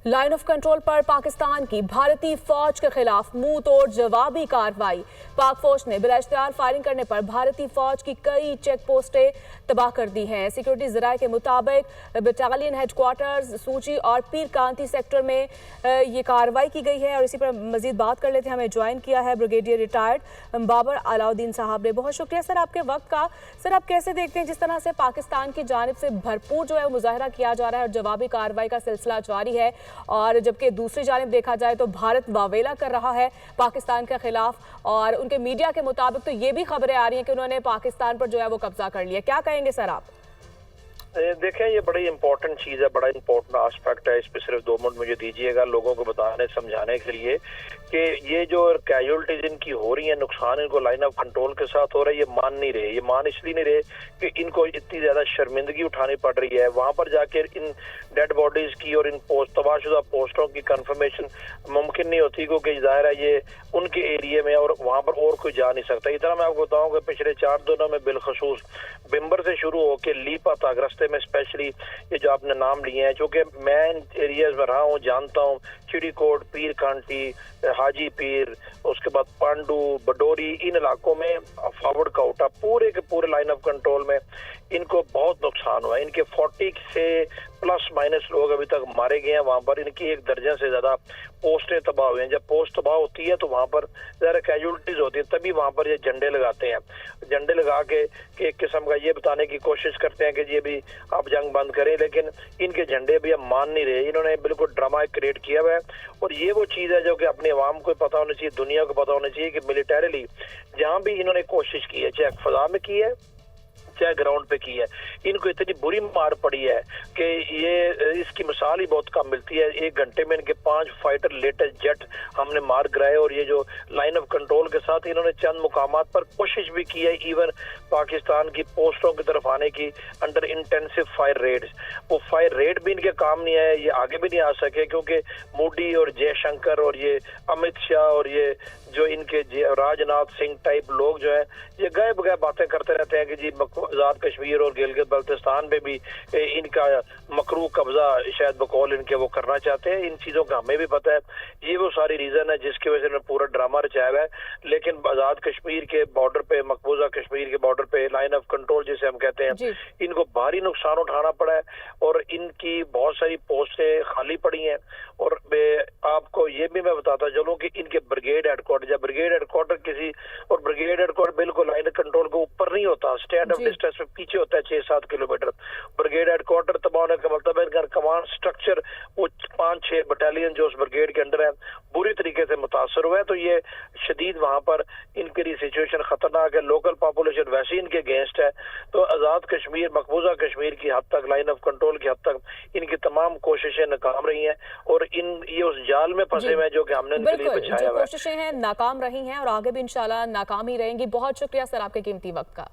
Line of control पर पाकिस्तान की भारतीय फौज के खिलाफ मुंह तोड़ जवाबी कार्रवाई। पाक फौज ने बिलाइख्तियार फायरिंग करने पर भारतीय फौज की कई चेक पोस्टें तबाह कर दी हैं। सिक्योरिटी जराये के मुताबिक बटालियन हेडक्वार्टर्स सूची और पीर कांति सेक्टर में ये कार्रवाई की गई है। और इसी पर मजीद बात कर लेते हैं। हमें ज्वाइन किया है ब्रिगेडियर रिटायर्ड बाबर अलाउद्दीन साहब ने। बहुत शुक्रिया सर आपके वक्त का। सर, आप कैसे देखते हैं जिस तरह से पाकिस्तान की जानिब से भरपूर जो है वो मुजाहरा किया जा रहा है और जवाबी कार्रवाई का सिलसिला जारी है, और जबकि दूसरी जानिब देखा जाए तो भारत वावेला कर रहा है पाकिस्तान के खिलाफ, और उनके मीडिया के मुताबिक तो ये भी खबरें आ रही हैं कि उन्होंने पाकिस्तान पर जो है वो कब्जा कर लिया। क्या कहेंगे सर आप? देखें, ये बड़ी इंपॉर्टेंट चीज़ है, बड़ा इंपॉर्टेंट एस्पेक्ट है। इस पर सिर्फ 2 मिनट मुझे दीजिएगा लोगों को बताने समझाने के लिए कि ये जो कैजुअल्टीज इनकी हो रही है, नुकसान इनको लाइन ऑफ कंट्रोल के साथ हो रहा है, ये मान नहीं रहे। ये मान इसलिए नहीं रहे कि इनको इतनी ज़्यादा शर्मिंदगी उठानी पड़ रही है। वहाँ पर जाके इन डेड बॉडीज़ की और इन तबाहशुदा पोस्टों की कंफर्मेशन मुमकिन नहीं होती, क्योंकि ज़ाहिर है ये उनके एरिया में और वहाँ पर और कोई जा नहीं सकता। इतना मैं आपको बताऊँ कि पिछले 4 दिनों में बिलखसूस बिम्बर से शुरू होकर लीपा तक रास्ते में स्पेशली ये जो आपने नाम लिए हैं, चूँकि मैं इन एरियाज में रहा हूँ, जानता हूँ, चिड़ीकोट, पीर कांटी, हाजी पीर, उसके बाद पांडू, बडोरी, इन इलाकों में फॉरवर्ड का उठा पूरे के पूरे लाइन ऑफ कंट्रोल में इनको बहुत नुकसान हुआ है। इनके 40 से प्लस माइनस लोग अभी तक मारे गए हैं। वहाँ पर इनकी 1 दर्जन से ज़्यादा पोस्टें तबाह हुई हैं। जब पोस्ट तबाह होती है तो वहाँ पर ज़्यादा कैजुअल्टीज होती है, तभी वहाँ पर ये झंडे लगाते हैं। झंडे लगा के एक किस्म का ये बताने की कोशिश करते हैं कि ये भी आप जंग बंद करें, लेकिन इनके झंडे भी हम मान नहीं रहे। इन्होंने बिल्कुल ड्रामा क्रिएट किया हुआ है, और ये वो चीज़ है जो कि अपने अवाम को पता होना चाहिए, दुनिया को पता होना चाहिए कि मिलिटरीली जहाँ भी इन्होंने कोशिश की है, चाहे फजा में की है चाहे ग्राउंड पे की है, इनको इतनी बुरी मार पड़ी है कि ये इसकी मिसाल ही बहुत कम मिलती है। 1 घंटे में इनके 5 फाइटर लेटेस्ट जेट हमने मार गिराए, और ये जो लाइन ऑफ कंट्रोल के साथ इन्होंने चंद मुकामात पर कोशिश भी की है इवन पाकिस्तान की पोस्टों की तरफ आने की अंडर इंटेंसिव फायर रेड्स। वो फायर रेड भी इनके काम नहीं आए, ये आगे भी नहीं आ सके, क्योंकि मोदी और जयशंकर और ये अमित शाह और ये जो इनके राजनाथ सिंह टाइप लोग जो है ये गए बगैर बातें करते रहते हैं कि जी आज़ाद कश्मीर और गिलगित बल्तिस्तान पे भी इनका मकरू कब्जा शायद बकौल इनके वो करना चाहते हैं। इन चीज़ों का हमें भी पता है, ये वो सारी रीज़न है जिसकी वजह से इन्होंने पूरा ड्रामा रचाया हुआ है। लेकिन आज़ाद कश्मीर के बॉर्डर पे, मकबूजा कश्मीर के बॉर्डर पे लाइन ऑफ कंट्रोल जिसे हम कहते हैं, इनको भारी नुकसान उठाना पड़ा है, और इनकी बहुत सारी पोस्टें खाली पड़ी हैं। और आपको ये भी मैं बताता चलूँ कि इनके ब्रिगेड हेडक्वार्टर, जब ब्रिगेड हेडक्वार्टर किसी, और ब्रिगेड हेडक्वार्टर बिल्कुल लाइन कंट्रोल के ऊपर नहीं होता, स्टैंड ऑफ डिस्टेंस में पीछे होता है 6-7 किलोमीटर। ब्रिगेड हेडक्वार्टर तबाह होने का मतलब है इनका कमांड स्ट्रक्चर वो 5-6 बटालियन जो उस ब्रिगेड के अंदर है बुरी तरीके से मुतासर हुआ है। तो ये शदीद वहाँ पर इनके लिए सिचुएशन खतरनाक है। लोकल पॉपुलेशन वैसे ही इनके अगेंस्ट है। तो आज़ाद कश्मीर, मकबूजा कश्मीर की हद तक, लाइन ऑफ कंट्रोल की हद तक इनकी तमाम कोशिशें नाकाम रही हैं, और ये उस जाल में फंसे हुए जो कि हमने इनके लिए बिछाया हुआ है। कोशिशें हैं नाकाम रही हैं और आगे भी इंशाल्लाह नाकाम ही रहेंगी। बहुत शुक्रिया सर आपके कीमती वक्त का।